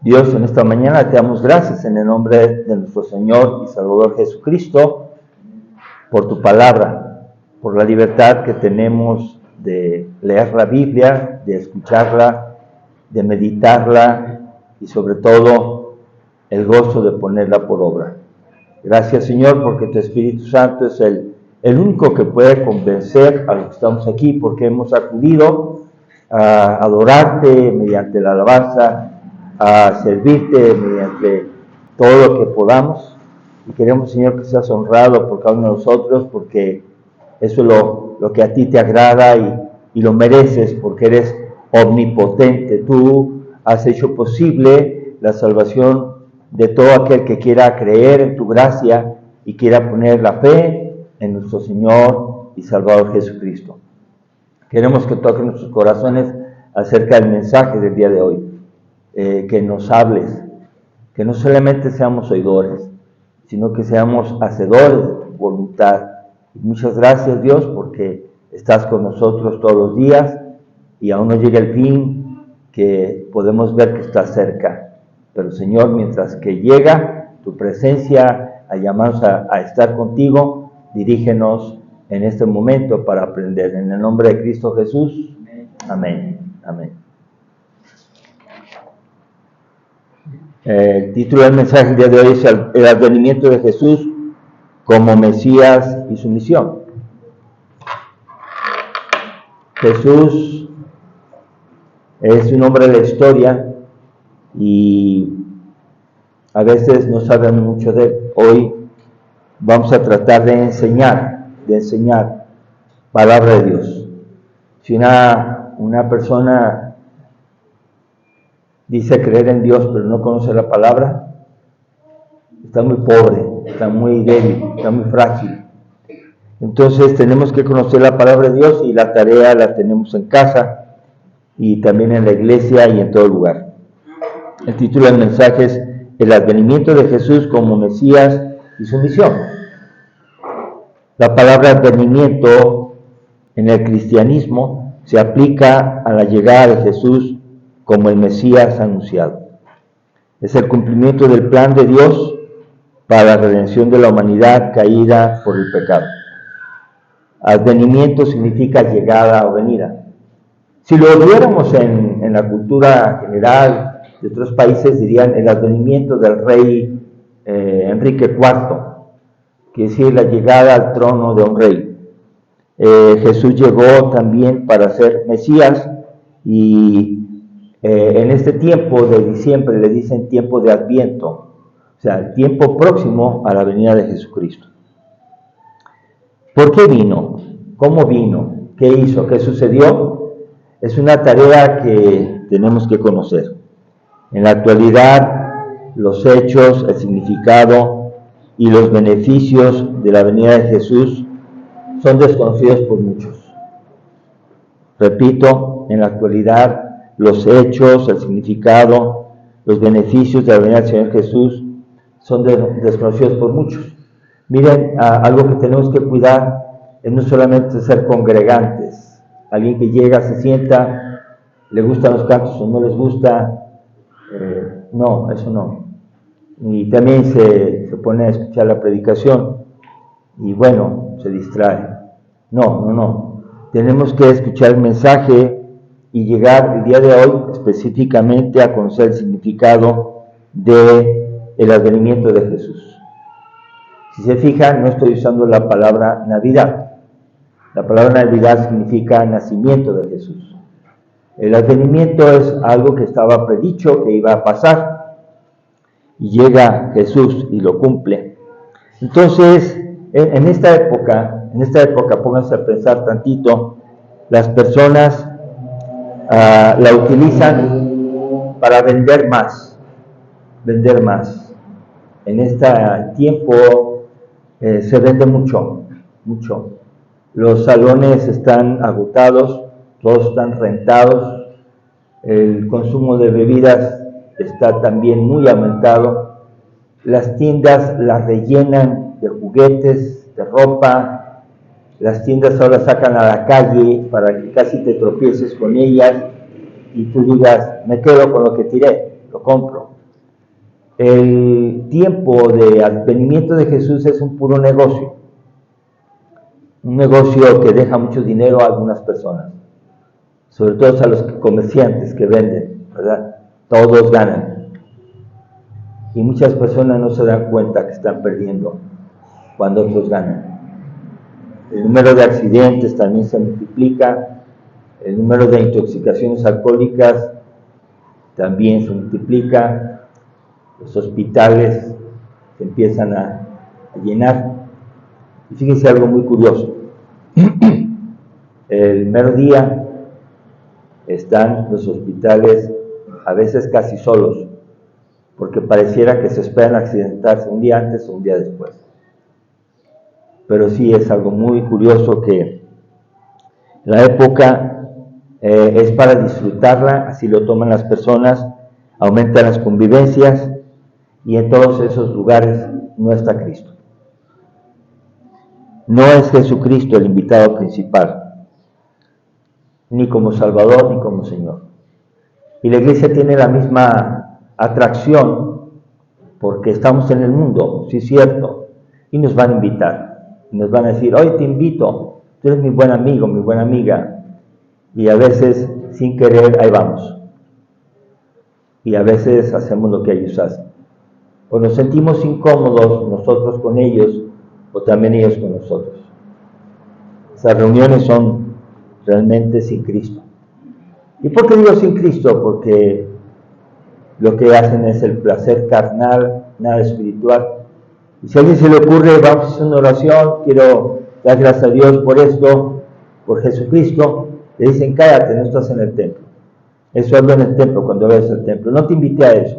Dios, en esta mañana te damos gracias en el nombre de nuestro Señor y Salvador Jesucristo por tu palabra, por la libertad que tenemos de leer la Biblia, de escucharla, de meditarla y sobre todo el gozo de ponerla por obra. Gracias, Señor, porque tu Espíritu Santo es el único que puede convencer a los que estamos aquí, porque hemos acudido a adorarte mediante la alabanza, a servirte mediante todo lo que podamos. Y queremos, Señor, que seas honrado por cada uno de nosotros, porque eso es lo que a ti te agrada y lo mereces, porque eres omnipotente. Tú has hecho posible la salvación de todo aquel que quiera creer en tu gracia y quiera poner la fe en nuestro Señor y Salvador Jesucristo. Queremos que toques nuestros corazones acerca del mensaje del día de hoy, que nos hables, que no solamente seamos oidores, sino que seamos hacedores de tu voluntad. Y muchas gracias, Dios, porque estás con nosotros todos los días y aún no llega el fin, que podemos ver que está cerca. Pero, Señor, mientras que llega tu presencia a llamarnos a estar contigo, dirígenos en este momento para aprender. En el nombre de Cristo Jesús. Amén. Amén. El título del mensaje del día de hoy es el advenimiento de Jesús como Mesías y su misión. Jesús es un hombre de la historia y a veces no sabemos mucho de él. Hoy vamos a tratar de enseñar palabra de Dios. Si una persona dice creer en Dios pero no conoce la palabra, está muy pobre, está muy débil, está muy frágil. Entonces tenemos que conocer la palabra de Dios y la tarea la tenemos en casa y también en la iglesia y en todo lugar. El título del mensaje es el advenimiento de Jesús como Mesías y su misión. La palabra advenimiento en el cristianismo se aplica a la llegada de Jesús como el Mesías anunciado. Es el cumplimiento del plan de Dios para la redención de la humanidad caída por el pecado. Advenimiento significa llegada o venida. Si lo viéramos en la cultura general de otros países, dirían el advenimiento del rey Enrique IV, que es decir, la llegada al trono de un rey. Jesús llegó también para ser Mesías y en este tiempo de diciembre le dicen tiempo de Adviento, o sea, el tiempo próximo a la venida de Jesucristo. ¿Por qué vino? ¿Cómo vino? ¿Qué hizo? ¿Qué sucedió? Es una tarea que tenemos que conocer. En la actualidad, los hechos, el significado y los beneficios de la venida de Jesús son desconocidos por muchos. Repito, en la actualidad, los hechos, el significado, los beneficios de la venida del Señor Jesús son desconocidos por muchos. Miren, algo que tenemos que cuidar es no solamente ser congregantes. Alguien que llega, se sienta, le gustan los cantos o no les gusta, no, eso no. Y también se pone a escuchar la predicación y bueno, se distrae. No. Tenemos que escuchar el mensaje y llegar el día de hoy específicamente a conocer el significado del advenimiento de Jesús. Si se fijan, no estoy usando la palabra Navidad. La palabra Navidad significa nacimiento de Jesús. El advenimiento es algo que estaba predicho que iba a pasar y llega Jesús y lo cumple. Entonces, en esta época, pónganse a pensar tantito, las personas la utilizan para vender más. En este tiempo se vende mucho. Los salones están agotados, todos están rentados, el consumo de bebidas está también muy aumentado, las tiendas las rellenan de juguetes, de ropa, las tiendas ahora sacan a la calle para que casi te tropieces con ellas y tú digas, me quedo con lo que tiré. lo compro. El tiempo de advenimiento de Jesús es un puro negocio. Un negocio que deja mucho dinero a algunas personas, sobre todo a los comerciantes que venden, ¿verdad? Todos ganan. Y muchas personas no se dan cuenta que están perdiendo cuando otros ganan. El número de accidentes también se multiplica, el número de intoxicaciones alcohólicas también se multiplica, los hospitales se empiezan a llenar. Y fíjense algo muy curioso. El mero día están los hospitales a veces casi solos, porque pareciera que se esperan accidentarse un día antes o un día después. Pero sí es algo muy curioso que la época es para disfrutarla, así lo toman las personas, aumentan las convivencias y en todos esos lugares no está Cristo. No es Jesucristo el invitado principal, ni como Salvador ni como Señor. Y la iglesia tiene la misma atracción porque estamos en el mundo, sí es cierto, y nos van a invitar, y nos van a decir, hoy te invito, tú eres mi buen amigo, mi buena amiga, y a veces sin querer ahí vamos, y a veces hacemos lo que ellos hacen, o nos sentimos incómodos nosotros con ellos, o también ellos con nosotros. Esas reuniones son realmente sin Cristo. ¿Y por qué digo sin Cristo? Porque lo que hacen es el placer carnal, nada espiritual. Y si a alguien se le ocurre, vamos a hacer una oración, quiero dar gracias a Dios por esto, por Jesucristo, le dicen, cállate, no estás en el templo. Eso hablo en el templo, cuando veas el templo. No te invité a eso.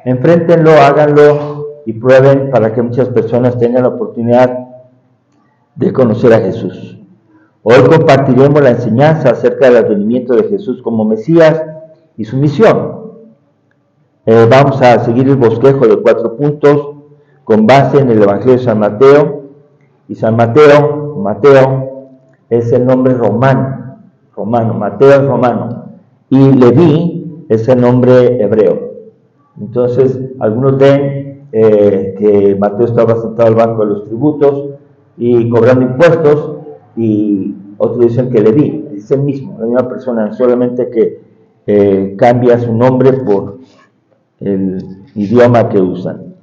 Enfréntenlo, háganlo y prueben para que muchas personas tengan la oportunidad de conocer a Jesús. Hoy compartiremos la enseñanza acerca del advenimiento de Jesús como Mesías y su misión. Vamos a seguir el bosquejo de 4 puntos con base en el Evangelio de San Mateo. Y San Mateo, Mateo es el nombre romano, Mateo es romano, y Leví es el nombre hebreo. Entonces, algunos ven que Mateo estaba sentado al banco de los tributos y cobrando impuestos, y otros dicen que Leví es el mismo, la misma persona, solamente que cambia su nombre por el idioma que usan.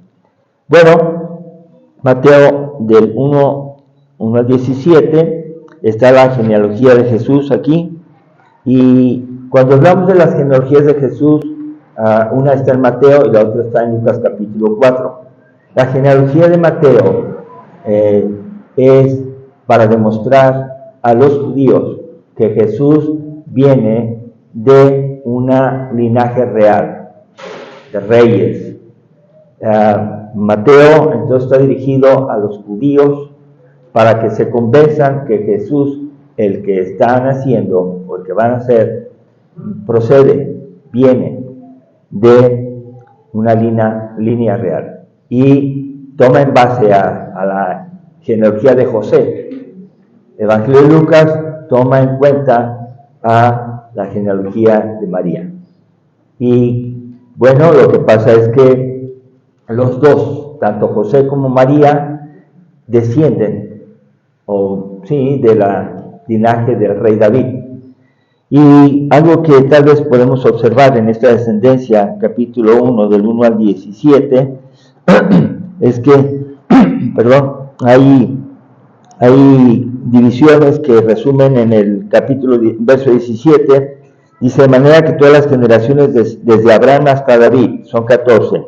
Bueno, Mateo del 1 al 17 está la genealogía de Jesús aquí, y cuando hablamos de las genealogías de Jesús, una está en Mateo y la otra está en Lucas capítulo 4. La genealogía de Mateo es para demostrar a los judíos que Jesús viene de una linaje real, de reyes. Mateo entonces está dirigido a los judíos para que se convenzan que Jesús, el que está naciendo o el que va a nacer, viene de una línea real, y toma en base a la genealogía de José. El Evangelio de Lucas toma en cuenta a la genealogía de María. Y bueno, lo que pasa es que los dos, tanto José como María, descienden de la linaje del rey David. Y algo que tal vez podemos observar en esta descendencia, capítulo 1, del 1 al 17, es que, hay divisiones que resumen en el capítulo, verso 17, dice, de manera que todas las generaciones desde Abraham hasta David, son 14,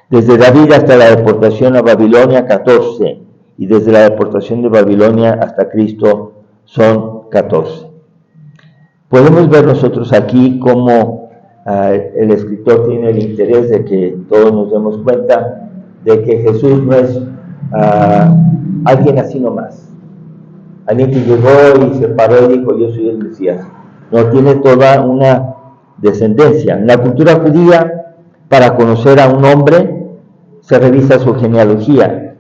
desde David hasta la deportación a Babilonia, 14, y desde la deportación de Babilonia hasta Cristo, son 14. Podemos ver nosotros aquí cómo el escritor tiene el interés de que todos nos demos cuenta de que Jesús no es alguien así nomás, alguien que llegó y se paró y dijo, yo soy el Mesías. No, tiene toda una descendencia. En la cultura judía, para conocer a un hombre, se revisa su genealogía,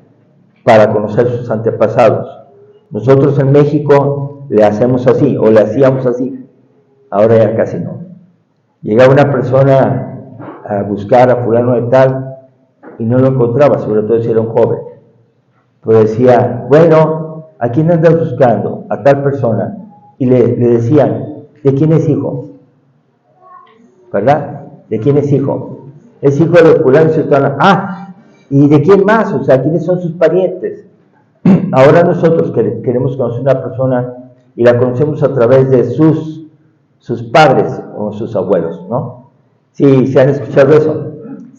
para conocer sus antepasados. Nosotros en México le hacemos así, o le hacíamos así. Ahora ya casi no. Llegaba una persona a buscar a fulano de tal y no lo encontraba, sobre todo si era un joven. Pero decía, bueno, ¿a quién andas buscando? A tal persona. Y le decían, ¿de quién es hijo? ¿Verdad? ¿De quién es hijo? Es hijo de fulano y sultana. Ah, ¿y de quién más? O sea, ¿quiénes son sus parientes? Ahora nosotros queremos conocer a una persona y la conocemos a través de sus padres o sus abuelos, ¿no? Sí, ¿se han escuchado eso?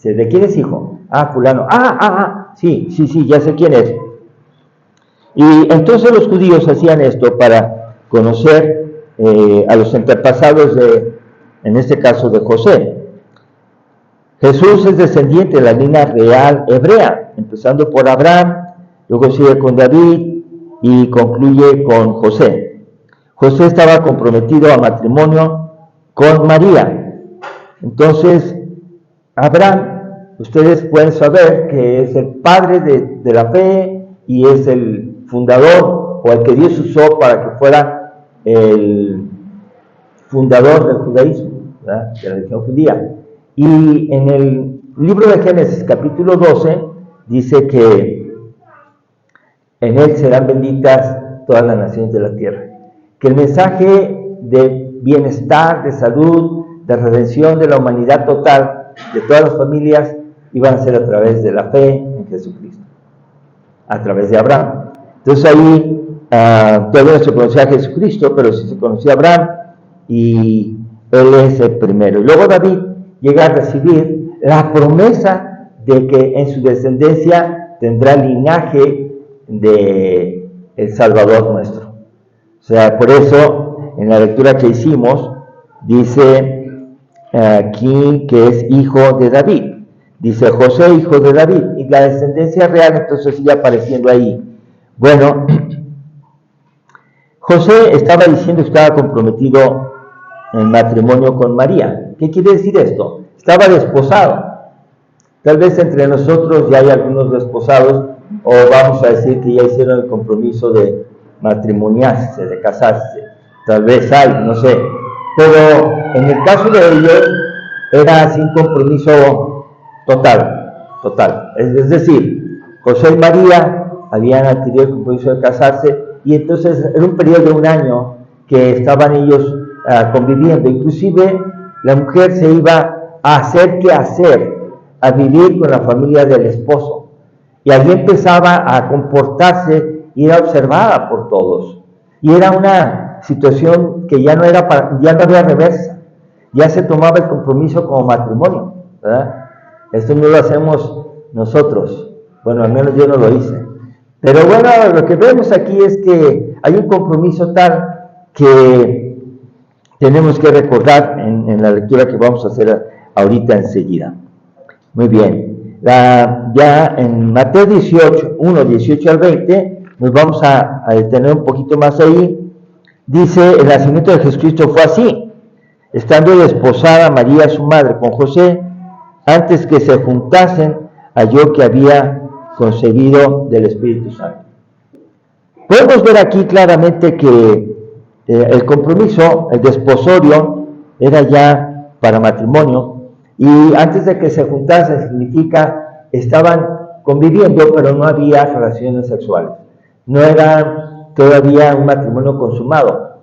¿De quién es hijo? Ah, fulano. Sí, ya sé quién es. Y entonces los judíos hacían esto para conocer a los antepasados en este caso de José. Jesús es descendiente de la línea real hebrea, empezando por Abraham, luego sigue con David y concluye con José. José estaba comprometido a matrimonio con María. Entonces, Abraham, ustedes pueden saber que es el padre de la fe y es el fundador o el que Dios usó para que fuera el fundador del judaísmo, ¿verdad? De la religión judía. Y en el libro de Génesis, capítulo 12, dice que en él serán benditas todas las naciones de la tierra. Que el mensaje de bienestar, de salud, de redención de la humanidad total, de todas las familias, iban a ser a través de la fe en Jesucristo, a través de Abraham. Entonces ahí todavía no se conocía a Jesucristo, pero sí se conocía a Abraham y él es el primero. Y luego David llega a recibir la promesa de que en su descendencia tendrá el linaje de el Salvador nuestro. O sea, por eso en la lectura que hicimos dice aquí que es hijo de David. Dice José, hijo de David, y la descendencia real entonces sigue apareciendo ahí. Bueno, José estaba diciendo que estaba comprometido en matrimonio con María. ¿Qué quiere decir esto? Estaba desposado. Tal vez entre nosotros ya hay algunos desposados, o vamos a decir que ya hicieron el compromiso de matrimoniarse, de casarse. Tal vez hay, no sé. Pero en el caso de ellos era sin compromiso total. Es decir, José y María habían adquirido el compromiso de casarse y entonces era un periodo de un año que estaban ellos conviviendo. Inclusive la mujer se iba a hacer a vivir con la familia del esposo. Y allí empezaba a comportarse y era observada por todos. Y era una situación que ya no había reversa. Ya se tomaba el compromiso como matrimonio, ¿verdad? Esto no lo hacemos nosotros. Bueno, al menos yo no lo hice. Pero bueno, lo que vemos aquí es que hay un compromiso tal que tenemos que recordar en la lectura que vamos a hacer ahorita enseguida. Muy bien. Ya en Mateo 18, 1, 18 al 20, nos vamos a detener un poquito más ahí. Dice, el nacimiento de Jesucristo fue así. Estando desposada María, su madre, con José, antes que se juntasen, halló que había concebido del Espíritu Santo. Podemos ver aquí claramente que el compromiso, el desposorio, era ya para matrimonio, y antes de que se juntasen significa estaban conviviendo, pero no había relaciones sexuales. No era todavía un matrimonio consumado.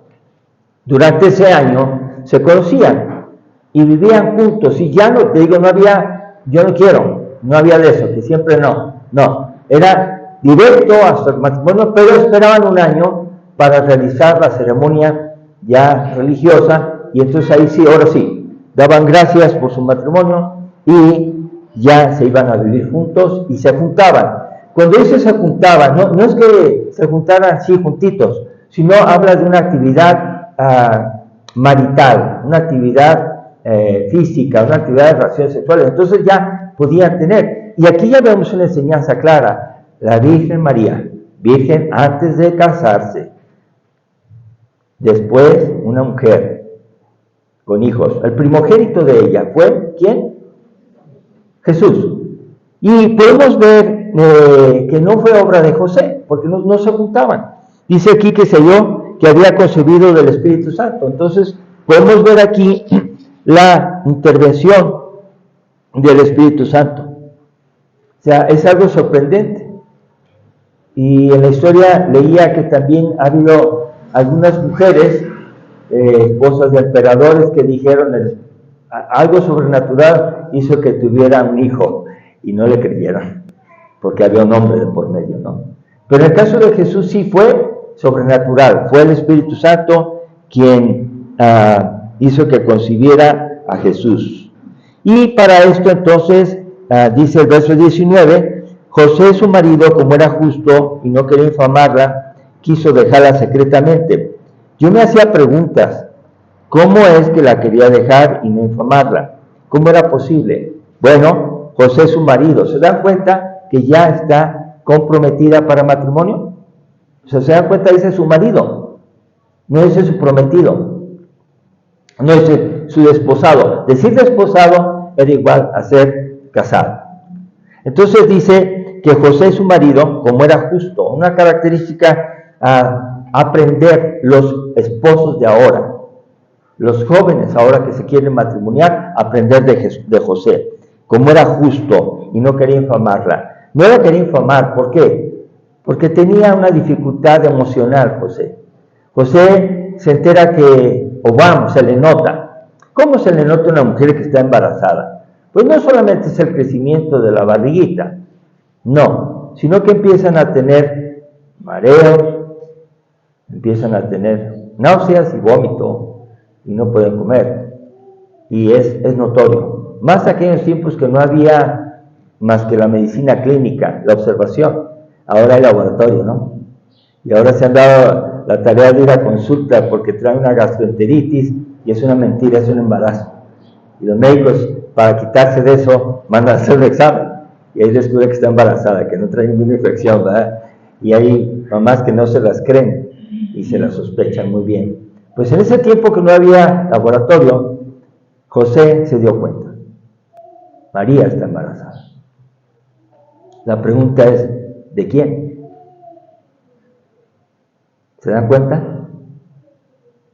Durante ese año se conocían y vivían juntos, y ya no, te digo, no había, yo no quiero, no había de eso, que siempre no, era directo hasta el matrimonio, pero esperaban un año para realizar la ceremonia ya religiosa, y entonces ahí sí, ahora sí, daban gracias por su matrimonio y ya se iban a vivir juntos y se juntaban. Cuando dice se juntaban, no es que se juntaran así juntitos, sino habla de una actividad marital, una actividad física, una actividad de relaciones sexuales. Entonces ya podían tener. Y aquí ya vemos una enseñanza clara. La Virgen María, virgen antes de casarse, después una mujer con hijos. El primogénito de ella fue, ¿quién? Jesús. Y podemos ver que no fue obra de José, porque no se juntaban. Dice aquí que se halló que había concebido del Espíritu Santo. Entonces podemos ver aquí la intervención del Espíritu Santo. O sea, es algo sorprendente. Y en la historia leía que también ha habido algunas mujeres, esposas de emperadores, que dijeron algo sobrenatural hizo que tuviera un hijo, y no le creyeron, porque había un hombre de por medio, ¿no? Pero en el caso de Jesús sí fue sobrenatural, fue el Espíritu Santo quien hizo que concibiera a Jesús. Y para esto entonces, dice el verso 19, José su marido, como era justo y no quería infamarla, quiso dejarla secretamente. Yo me hacía preguntas, ¿cómo es que la quería dejar y no infamarla? ¿Cómo era posible? Bueno, José su marido, ¿se dan cuenta que ya está comprometida para matrimonio? O sea, ¿se dan cuenta? Dice su marido, no dice su prometido, no dice su desposado. Decir desposado era igual a ser casado. Entonces dice que José su marido, como era justo, una característica a aprender los esposos de ahora, los jóvenes ahora que se quieren matrimoniar, aprender de José, como era justo y no quería infamarla. No la quería infamar, ¿por qué? Porque tenía una dificultad emocional José. José se entera que, o vamos, se le nota. ¿Cómo se le nota a una mujer que está embarazada? Pues no solamente es el crecimiento de la barriguita, no, sino que empiezan a tener mareos, empiezan a tener náuseas y vómito, y no pueden comer. Y es notorio. Más aquellos tiempos que no había más que la medicina clínica, la observación. Ahora hay laboratorio, ¿no? Y ahora se han dado la tarea de ir a consulta porque trae una gastroenteritis y es una mentira, es un embarazo. Y los médicos, para quitarse de eso, mandan a hacer un examen. Y ahí descubre que está embarazada, que no trae ninguna infección, ¿verdad? Y hay mamás que no se las creen y se las sospechan muy bien. Pues en ese tiempo que no había laboratorio, José se dio cuenta. María está embarazada. La pregunta es, ¿de quién? ¿Se dan cuenta?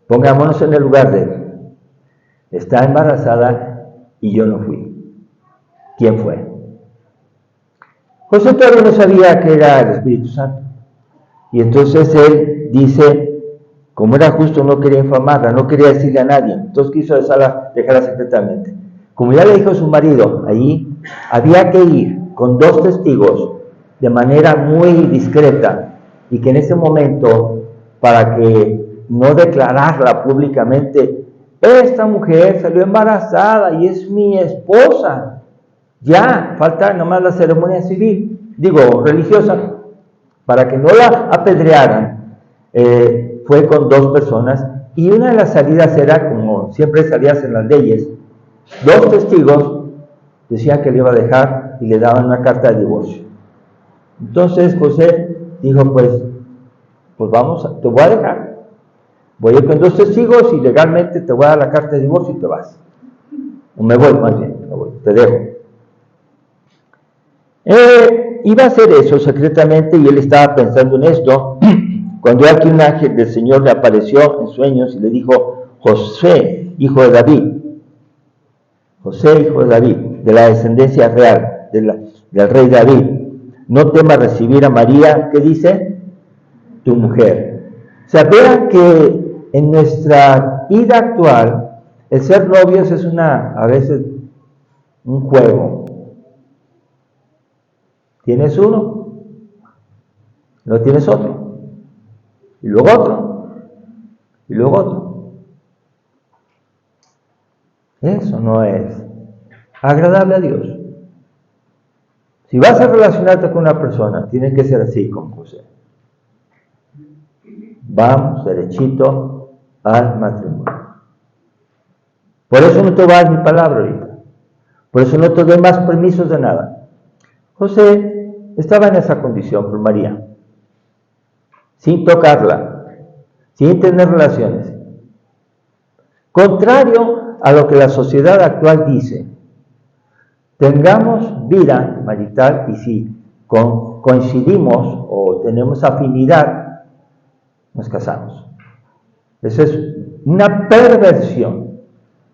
Pongámonos en el lugar de él. Está embarazada y yo no fui. ¿Quién fue? José todavía no sabía que era el Espíritu Santo. Y entonces él dice, como era justo, no quería infamarla, no quería decirle a nadie. Entonces quiso dejarla secretamente. Como ya le dijo su marido, allí había que ir con 2 testigos de manera muy discreta, y que en ese momento, para que no declararla públicamente, esta mujer salió embarazada y es mi esposa. Ya, falta nomás la ceremonia civil, religiosa, para que no la apedrearan. Fue con 2 personas, y una de las salidas era, como siempre salías en las leyes, 2 testigos decían que le iba a dejar y le daban una carta de divorcio. Entonces José dijo, pues vamos, te voy a dejar. Voy a ir con 2 testigos y legalmente te voy a dar la carta de divorcio y te vas. O me voy, más bien, me voy, te dejo. Iba a hacer eso secretamente, y él estaba pensando en esto, cuando aquí un ángel del Señor le apareció en sueños y le dijo, José, hijo de David, José, hijo de David, de la descendencia real, del rey David, no temas recibir a María, ¿qué dice? Tu mujer. O sea, vean que en nuestra vida actual, el ser novios es a veces un juego. Tienes uno, no tienes otro, y luego otro, y luego otro. Eso no es agradable a Dios. Si vas a relacionarte con una persona, tiene que ser así con José. Vamos derechito al matrimonio. Por eso no te voy a dar mi palabra ahorita. Por eso no te doy más permisos de nada. José estaba en esa condición por María, sin tocarla, sin tener relaciones. Contrario a lo que la sociedad actual dice, tengamos vida marital y si coincidimos o tenemos afinidad, nos casamos. Eso es una perversión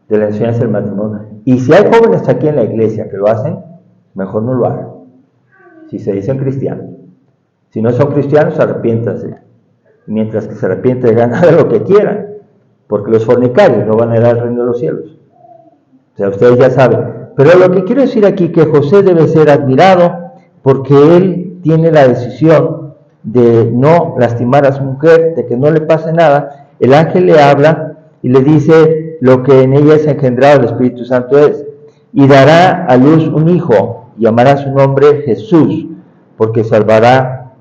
de la enseñanza del matrimonio. Y si hay jóvenes aquí en la iglesia que lo hacen, mejor no lo hagan. Si se dicen cristianos. Si no son cristianos, arrepiéntanse. Mientras que se arrepienten, ganan lo que quieran. Porque los fornicarios no van a ir al reino de los cielos. O sea, ustedes ya saben. Pero lo que quiero decir aquí, que José debe ser admirado porque él tiene la decisión de no lastimar a su mujer, de que no le pase nada. El ángel le habla y le dice lo que en ella es engendrado el Espíritu Santo es: y dará a luz un hijo, y llamará su nombre Jesús, porque salvará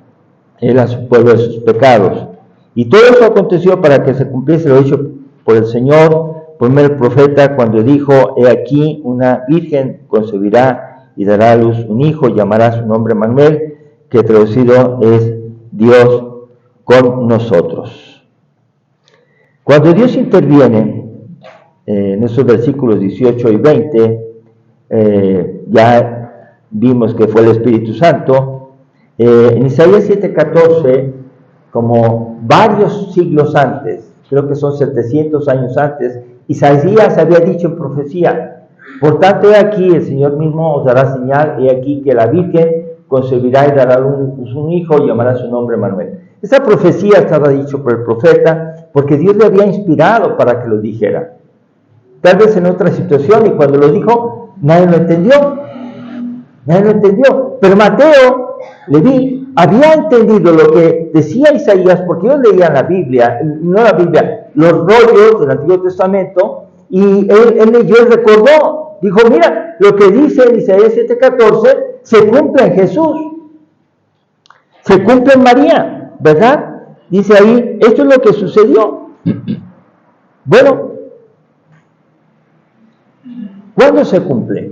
él a su pueblo de sus pecados. Y todo eso aconteció para que se cumpliese lo dicho por el Señor, por medio del profeta, cuando dijo: he aquí, una virgen concebirá y dará a luz un hijo, y llamará su nombre Manuel, que traducido es Dios con nosotros. Cuando Dios interviene en esos versículos 18 y 20, ya vimos que fue el Espíritu Santo. En Isaías 7:14, como varios siglos antes, creo que son 700 años antes, Isaías había dicho en profecía: por tanto, he aquí, el Señor mismo os dará señal, he aquí que la Virgen concebirá y dará un hijo, y llamará su nombre Manuel. Esa profecía estaba dicho por el profeta, porque Dios le había inspirado para que lo dijera. Tal vez en otra situación, y cuando lo dijo, nadie lo entendió. Pero Mateo, Leví, había entendido lo que decía Isaías, porque ellos leían la Biblia, no la Biblia, los rollos del Antiguo Testamento, y él leyó y recordó. Dijo: mira, lo que dice en Isaías 7:14 se cumple en Jesús, se cumple en María, ¿verdad? Dice ahí, esto es lo que sucedió. Bueno, ¿cuándo se cumple?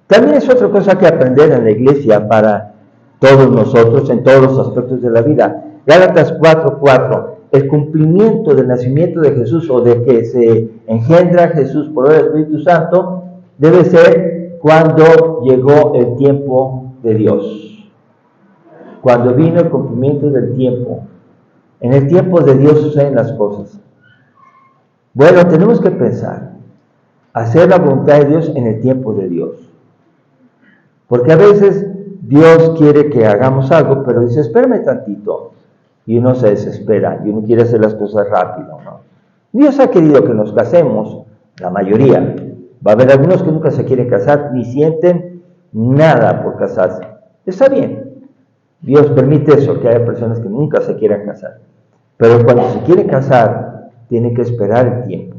También es otra cosa que aprender en la iglesia para todos nosotros en todos los aspectos de la vida. Gálatas 4:4, el cumplimiento del nacimiento de Jesús, o de que se engendra Jesús por el Espíritu Santo, debe ser cuando llegó el tiempo de Dios. Cuando vino el cumplimiento del tiempo. En el tiempo de Dios suceden las cosas. Bueno, tenemos que pensar, hacer la voluntad de Dios en el tiempo de Dios. Porque a veces Dios quiere que hagamos algo, pero dice: espérame tantito. Y uno se desespera, y uno quiere hacer las cosas rápido, ¿no? Dios ha querido que nos casemos, la mayoría. Va a haber algunos que nunca se quieren casar, ni sienten nada por casarse. Está bien. Dios permite eso, que haya personas que nunca se quieran casar. Pero cuando se quiere casar, tiene que esperar el tiempo.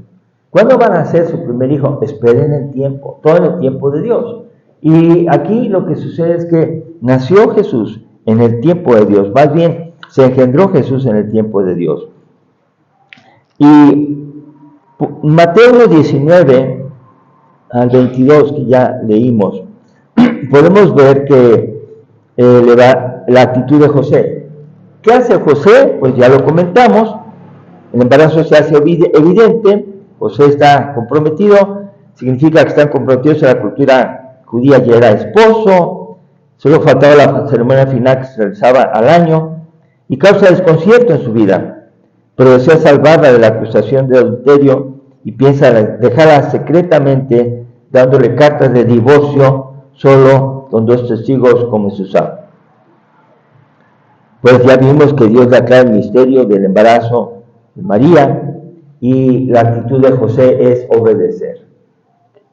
¿Cuándo van a hacer su primer hijo? Esperen el tiempo, todo en el tiempo de Dios. Y aquí lo que sucede es que nació Jesús en el tiempo de Dios. Más bien, se engendró Jesús en el tiempo de Dios. Y Mateo 19 al 22, que ya leímos, podemos ver que la actitud de José. ¿Qué hace José? Pues ya lo comentamos. El embarazo se hace evidente. José está comprometido. Significa que están comprometidos en la cultura judía. Ya era esposo. Solo faltaba la ceremonia final que se realizaba al año. Y causa desconcierto en su vida. Pero desea salvarla de la acusación de adulterio y piensa dejarla secretamente, dándole cartas de divorcio solo con 2 testigos, como se usaba. Pues ya vimos que Dios le aclara el misterio del embarazo de María, y la actitud de José es obedecer.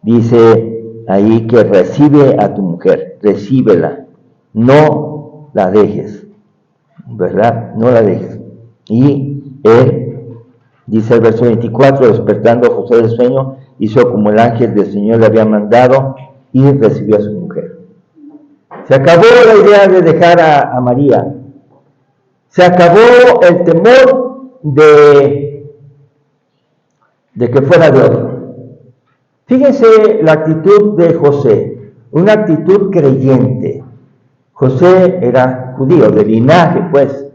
Dice ahí que recibe a tu mujer, recíbela, no la dejes, ¿verdad? No la dejes. Y él, dice el verso 24, despertando a José del sueño, hizo como el ángel del Señor le había mandado y recibió a su mujer. Se acabó la idea de dejar a María. Se acabó el temor de que fuera de otro. Fíjense la actitud de José, una actitud creyente. José era judío, de linaje, pues.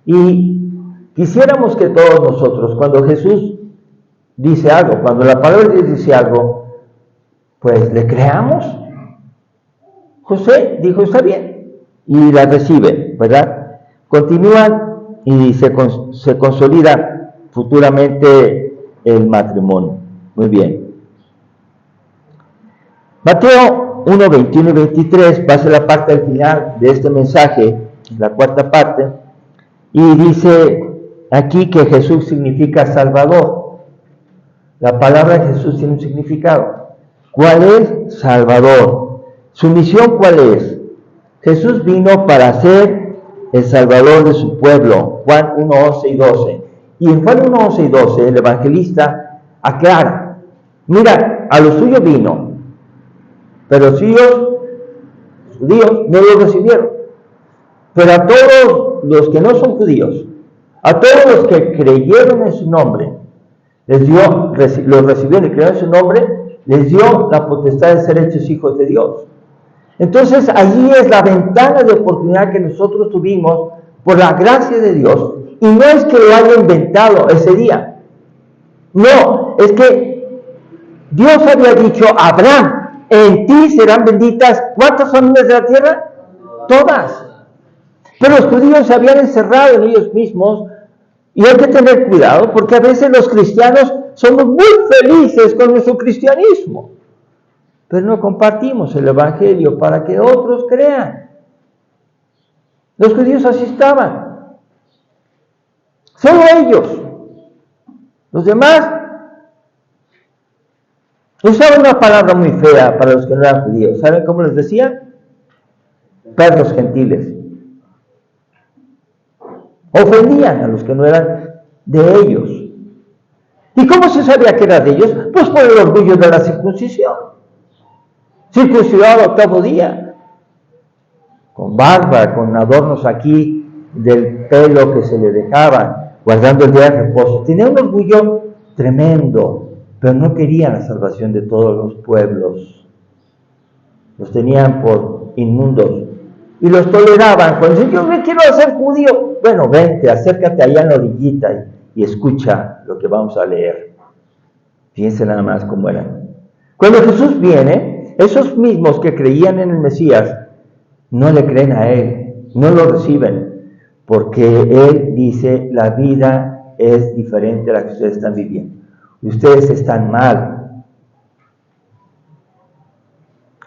Y quisiéramos que todos nosotros, cuando Jesús dice algo, cuando la palabra de Dios dice algo, pues le creamos. José dijo: está bien, y la recibe, ¿verdad? Continúan y se consolida futuramente el matrimonio. Muy bien. Mateo 1, 21 y 23 va a ser la parte al final de este mensaje, la cuarta parte, y dice aquí que Jesús significa Salvador. La palabra Jesús tiene un significado. ¿Cuál es? Salvador. ¿Su misión cuál es? Jesús vino para ser el Salvador de su pueblo. Juan 1, 11 y 12. Y en Juan 1, 11 y 12 el evangelista aclara, mira, a los suyos vino, pero los judíos no lo recibieron. Pero a todos los que no son judíos, a todos los que creyeron en su nombre, los recibieron y creyeron en su nombre, les dio la potestad de ser hechos hijos de Dios. Entonces allí es la ventana de oportunidad que nosotros tuvimos por la gracia de Dios. Y no es que lo haya inventado ese día. No, es que Dios había dicho a Abraham, en ti serán benditas, ¿cuántas familias de la tierra? Todas. Pero los judíos se habían encerrado en ellos mismos, y hay que tener cuidado, porque a veces los cristianos somos muy felices con nuestro cristianismo, pero no compartimos el evangelio para que otros crean. Los judíos así estaban. Solo ellos. Los demás usaban una palabra muy fea para los que no eran judíos. ¿Saben cómo les decían? Perros gentiles. Ofendían a los que no eran de ellos. ¿Y cómo se sabía que era de ellos? Pues por el orgullo de la circuncisión. Circuncidado al octavo día, con barba, con adornos aquí del pelo que se le dejaba, guardando el día de reposo. Tenía un orgullo tremendo, pero no querían la salvación de todos los pueblos. Los tenían por inmundos y los toleraban. Cuando dicen, yo me quiero hacer judío, bueno, vente, acércate allá en la orillita y escucha lo que vamos a leer. Fíjense nada más cómo eran. Cuando Jesús viene, esos mismos que creían en el Mesías no le creen a Él, no lo reciben, porque Él dice, la vida es diferente a la que ustedes están viviendo. Ustedes están mal.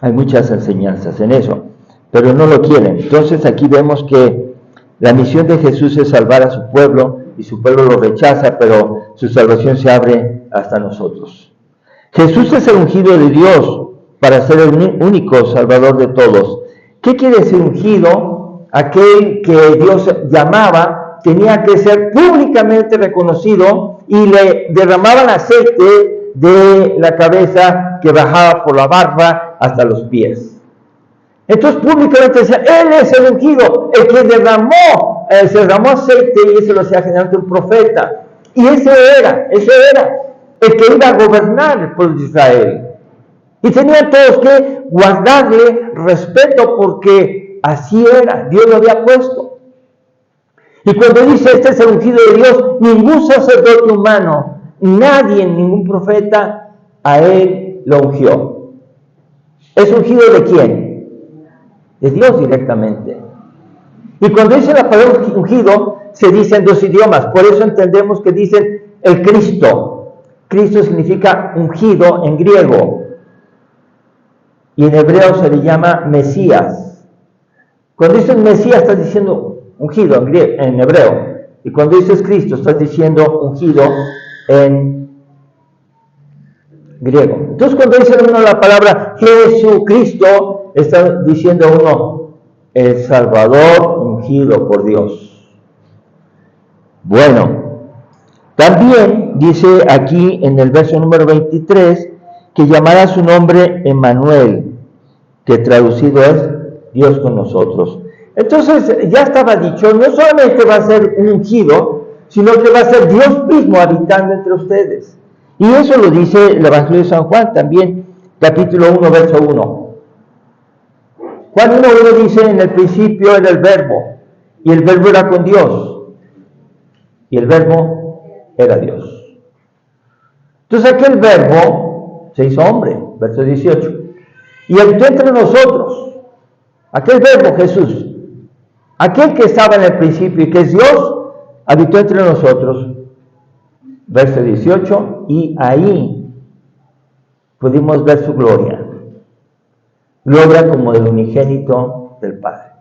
Hay muchas enseñanzas en eso, pero no lo quieren. Entonces aquí vemos que la misión de Jesús es salvar a su pueblo, y su pueblo lo rechaza, pero su salvación se abre hasta nosotros. Jesús es el ungido de Dios para ser el único salvador de todos. ¿Qué quiere decir ungido? Aquel que Dios llamaba tenía que ser públicamente reconocido y le derramaban aceite de la cabeza que bajaba por la barba hasta los pies. Entonces públicamente decían, Él es el ungido, el que se derramó aceite, y eso lo hacía generalmente un profeta. Y ese era el que iba a gobernar el pueblo de Israel. Y tenían todos que guardarle respeto porque así era, Dios lo había puesto. Y cuando dice, este es el ungido de Dios, ningún sacerdote humano, nadie, ningún profeta, a él lo ungió. ¿Es ungido de quién? De Dios directamente. Y cuando dice la palabra ungido, se dice en dos idiomas. Por eso entendemos que dicen el Cristo. Cristo significa ungido en griego. Y en hebreo se le llama Mesías. Cuando dices Mesías, estás diciendo ungido en hebreo. Y cuando dices Cristo, estás diciendo ungido en griego. Entonces, cuando dice uno la palabra Jesucristo, está diciendo uno el Salvador ungido por Dios. Bueno, también dice aquí en el verso número 23 que llamará su nombre Emmanuel, que traducido es Dios con nosotros. Entonces ya estaba dicho, no solamente va a ser un ungido, sino que va a ser Dios mismo habitando entre ustedes. Y eso lo dice el Evangelio de San Juan también, capítulo 1, verso 1. Juan 1:1 dice, en el principio era el Verbo, y el Verbo era con Dios, y el Verbo era Dios. Entonces aquel Verbo se hizo hombre, verso 18, y habitó entre nosotros. Aquel Verbo, Jesús, aquel que estaba en el principio y que es Dios, habitó entre nosotros, verso 18, y ahí pudimos ver su gloria. Gloria como del unigénito del Padre.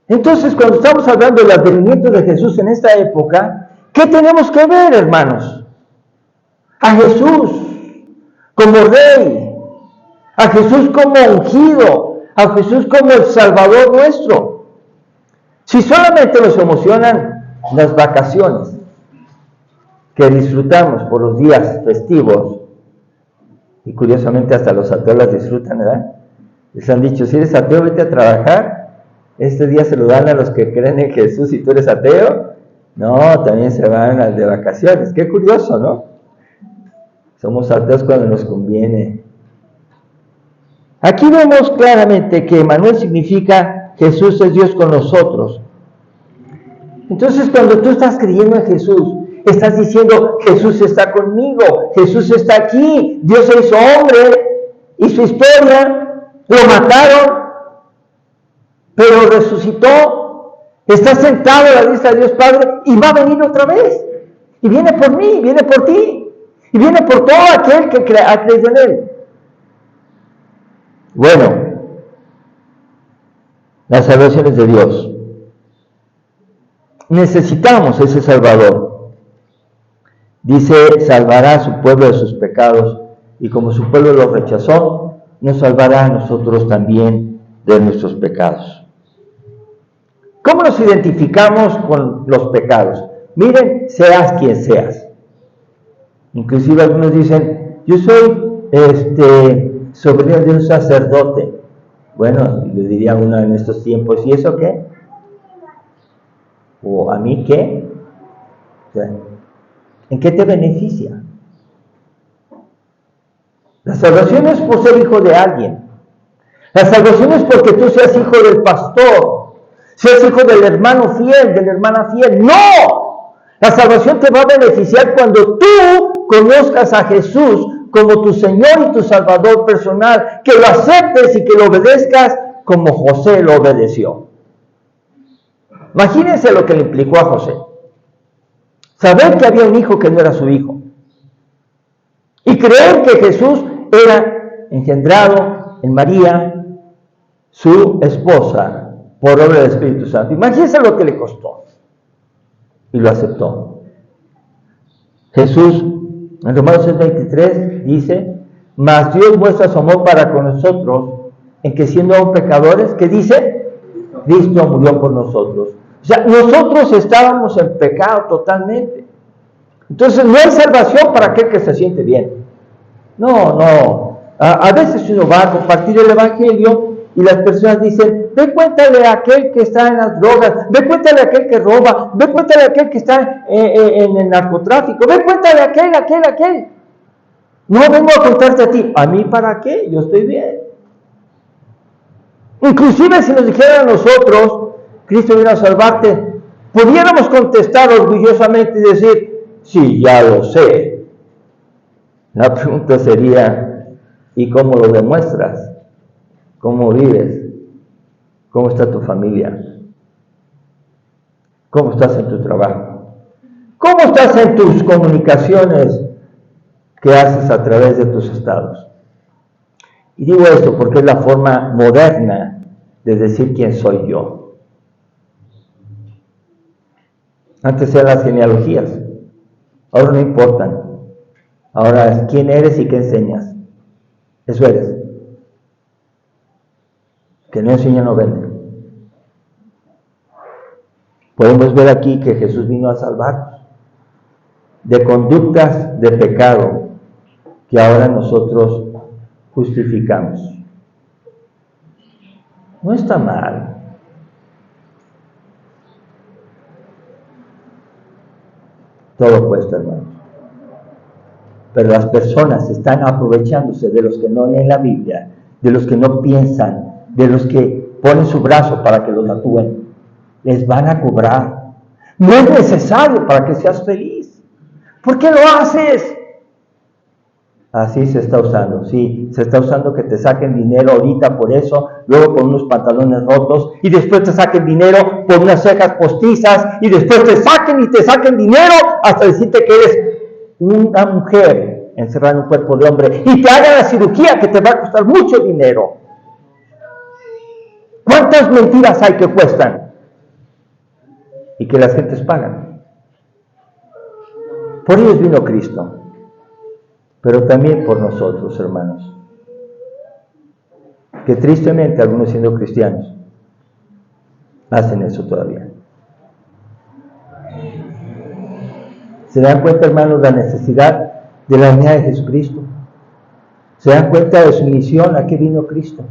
Entonces, cuando estamos hablando del advenimiento de Jesús en esta época, ¿qué tenemos que ver, hermanos? A Jesús como Rey, a Jesús como ungido, a Jesús como el Salvador nuestro. Si solamente nos emocionan las vacaciones que disfrutamos por los días festivos, y curiosamente hasta los ateos las disfrutan, ¿verdad? Les han dicho, si eres ateo, vete a trabajar. Este día se lo dan a los que creen en Jesús y tú eres ateo. No, también se van al de vacaciones. Qué curioso, ¿no? Somos ateos cuando nos conviene. Aquí vemos claramente que Emmanuel significa Jesús es Dios con nosotros. Entonces, cuando tú estás creyendo en Jesús, estás diciendo, Jesús está conmigo, Jesús está aquí, Dios se hizo hombre, hizo historia, lo mataron, pero resucitó, está sentado a la diestra de Dios Padre y va a venir otra vez. Y viene por mí, viene por ti, y viene por todo aquel que ha creído en Él. Bueno, la salvación es de Dios. Necesitamos ese Salvador. Dice, salvará a su pueblo de sus pecados, y como su pueblo lo rechazó, nos salvará a nosotros también de nuestros pecados. ¿Cómo nos identificamos con los pecados? Miren, seas quien seas. Inclusive algunos dicen, yo soy sobrino de un sacerdote. Bueno, le diría uno en estos tiempos, ¿y eso qué? ¿O a mí qué? O sea, ¿en qué te beneficia? La salvación es por ser hijo de alguien. La salvación es porque tú seas hijo del pastor, seas hijo del hermano fiel, de la hermana fiel. ¡No! La salvación te va a beneficiar cuando tú conozcas a Jesús como tu Señor y tu Salvador personal, que lo aceptes y que lo obedezcas como José lo obedeció. Imagínense lo que le implicó a José. Saber que había un hijo que no era su hijo. Y creer que Jesús era engendrado en María, su esposa, por obra del Espíritu Santo. Imagínense lo que le costó. Y lo aceptó. Jesús, en Romanos 6:23, dice, mas Dios muestra su amor para con nosotros, en que siendo aún pecadores, ¿qué dice? Cristo murió por nosotros. O sea, nosotros estábamos en pecado totalmente. Entonces, no hay salvación para aquel que se siente bien. No. A veces uno va a compartir el Evangelio y las personas dicen, ve cuéntale a aquel que está en las drogas, ve cuéntale a aquel que roba, ve cuéntale a aquel que está en el narcotráfico, ve cuéntale a aquel. No vengo a contarte a ti. ¿A mí para qué? Yo estoy bien. Inclusive si nos dijeran a nosotros, Cristo vino a salvarte, pudiéramos contestar orgullosamente y decir, sí, ya lo sé. La pregunta sería, ¿y cómo lo demuestras? ¿Cómo vives? ¿Cómo está tu familia? ¿Cómo estás en tu trabajo? ¿Cómo estás en tus comunicaciones que haces a través de tus estados? Y digo esto porque es la forma moderna de decir quién soy yo. Antes eran las genealogías, ahora no importan. Ahora es quién eres y qué enseñas. Eso eres. Que no enseña no vende. Podemos ver aquí que Jesús vino a salvarnos de conductas de pecado que ahora nosotros justificamos. No está mal. Todo cuesta, hermanos. Pero las personas están aprovechándose de los que no leen la Biblia, de los que no piensan, de los que ponen su brazo para que lo tatúen. Les van a cobrar. No es necesario para que seas feliz. ¿Por qué lo haces? Así se está usando. Sí, se está usando que te saquen dinero ahorita por eso, luego por unos pantalones rotos, y después te saquen dinero por unas cejas postizas, y después te saquen dinero hasta decirte que eres una mujer encerrado en un cuerpo de hombre y te haga la cirugía que te va a costar mucho dinero. ¿Cuántas mentiras hay que cuestan? Y que las gentes pagan. Por ellos vino Cristo, pero también por nosotros, hermanos. Que tristemente algunos siendo cristianos hacen eso todavía. ¿Se dan cuenta, hermanos, la necesidad de la unidad de Jesucristo? ¿Se dan cuenta de su misión? ¿A qué vino Cristo?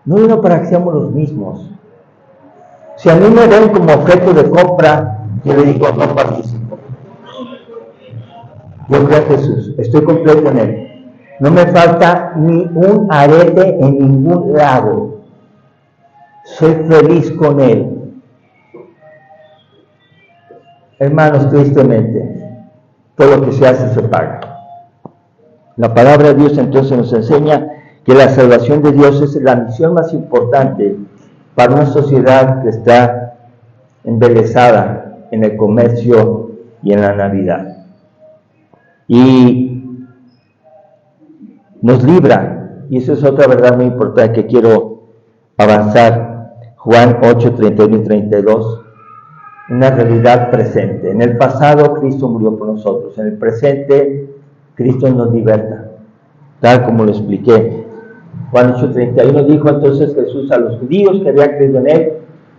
No vino para que seamos los mismos. Si a mí me ven como objeto de compra, yo le digo, no participo. Yo creo en Jesús, estoy completo en Él. No me falta ni un arete en ningún lado. Soy feliz con Él. Hermanos, tristemente, todo lo que se hace se paga. La palabra de Dios entonces nos enseña que la salvación de Dios es la misión más importante para una sociedad que está embelesada en el comercio y en la Navidad. Y nos libra, y eso es otra verdad muy importante que quiero avanzar. Juan 8, 31 y 32. Una realidad presente. En el pasado Cristo murió por nosotros. En el presente Cristo nos liberta, tal como lo expliqué. Juan 8:31 dijo entonces Jesús a los judíos que habían creído en Él,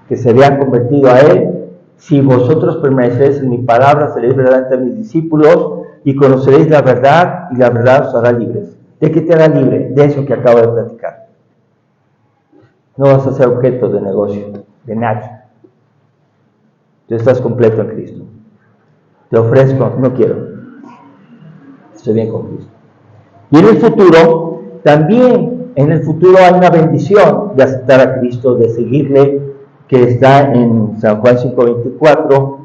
que se habían convertido a Él: si vosotros permanecéis en mi palabra, seréis verdaderamente mis discípulos y conoceréis la verdad, y la verdad os hará libres. ¿De qué te hará libre? De eso que acabo de platicar. No vas a ser objeto de negocio, de nadie. Tú estás completo en Cristo. Te ofrezco, no quiero. Estoy bien con Cristo. Y en el futuro, también en el futuro hay una bendición de aceptar a Cristo, de seguirle, que está en San Juan 5:24.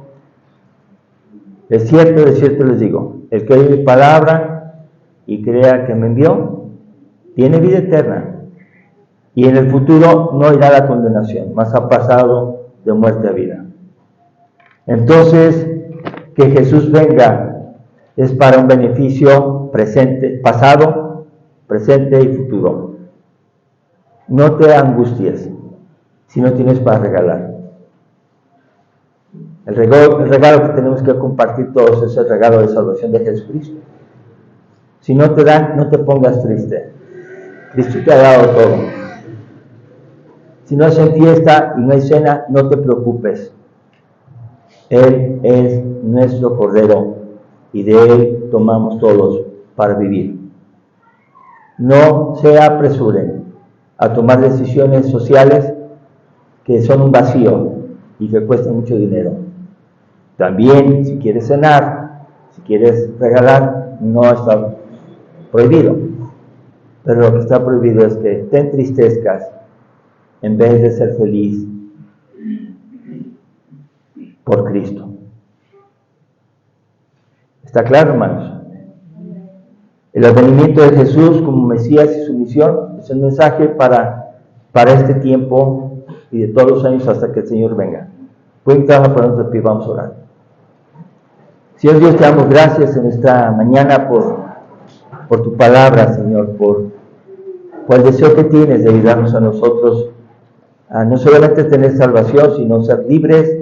De cierto les digo, el que oye mi palabra y crea que me envió, tiene vida eterna. Y en el futuro no irá a la condenación, mas ha pasado de muerte a vida. Entonces, que Jesús venga es para un beneficio presente, pasado, presente y futuro. No te angusties si no tienes para regalar. El regalo que tenemos que compartir todos es el regalo de salvación de Jesucristo. Si no te dan, no te pongas triste. Cristo te ha dado todo. Si no es en fiesta y no hay cena, no te preocupes. Él es nuestro Cordero y de Él tomamos todos para vivir. No se apresuren a tomar decisiones sociales que son un vacío y que cuestan mucho dinero. También, si quieres cenar, si quieres regalar, no está prohibido. Pero lo que está prohibido es que te entristezcas en vez de ser feliz por Cristo. ¿Está claro, hermanos? El advenimiento de Jesús como Mesías y su misión es el mensaje para este tiempo y de todos los años hasta que el Señor venga. Pueden trabajar para nosotros y vamos a orar. Señor Dios, te damos gracias en esta mañana por tu palabra, Señor, por el deseo que tienes de ayudarnos a nosotros a no solamente tener salvación, sino ser libres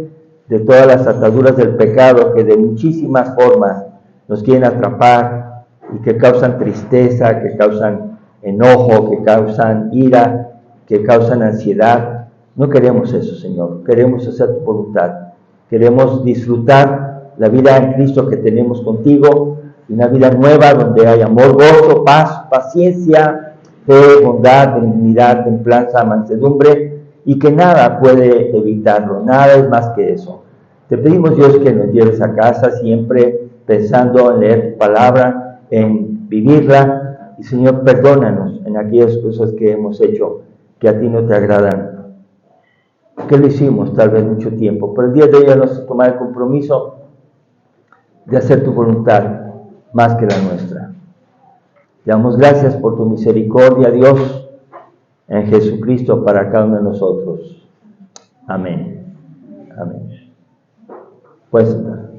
de todas las ataduras del pecado que de muchísimas formas nos quieren atrapar y que causan tristeza, que causan enojo, que causan ira, que causan ansiedad. No queremos eso, Señor. Queremos hacer tu voluntad. Queremos disfrutar la vida en Cristo que tenemos contigo, y una vida nueva donde hay amor, gozo, paz, paciencia, fe, bondad, benignidad, templanza, mansedumbre, y que nada puede evitarlo, nada es más que eso. Te pedimos, Dios, que nos lleves a casa siempre pensando en leer tu palabra, en vivirla, y Señor, perdónanos en aquellas cosas que hemos hecho que a ti no te agradan, que lo hicimos tal vez mucho tiempo, pero el día de hoy vamos a tomar el compromiso de hacer tu voluntad más que la nuestra. Te damos gracias por tu misericordia, Dios, en Jesucristo para cada uno de nosotros. Amén. Amén. Puedes sentar.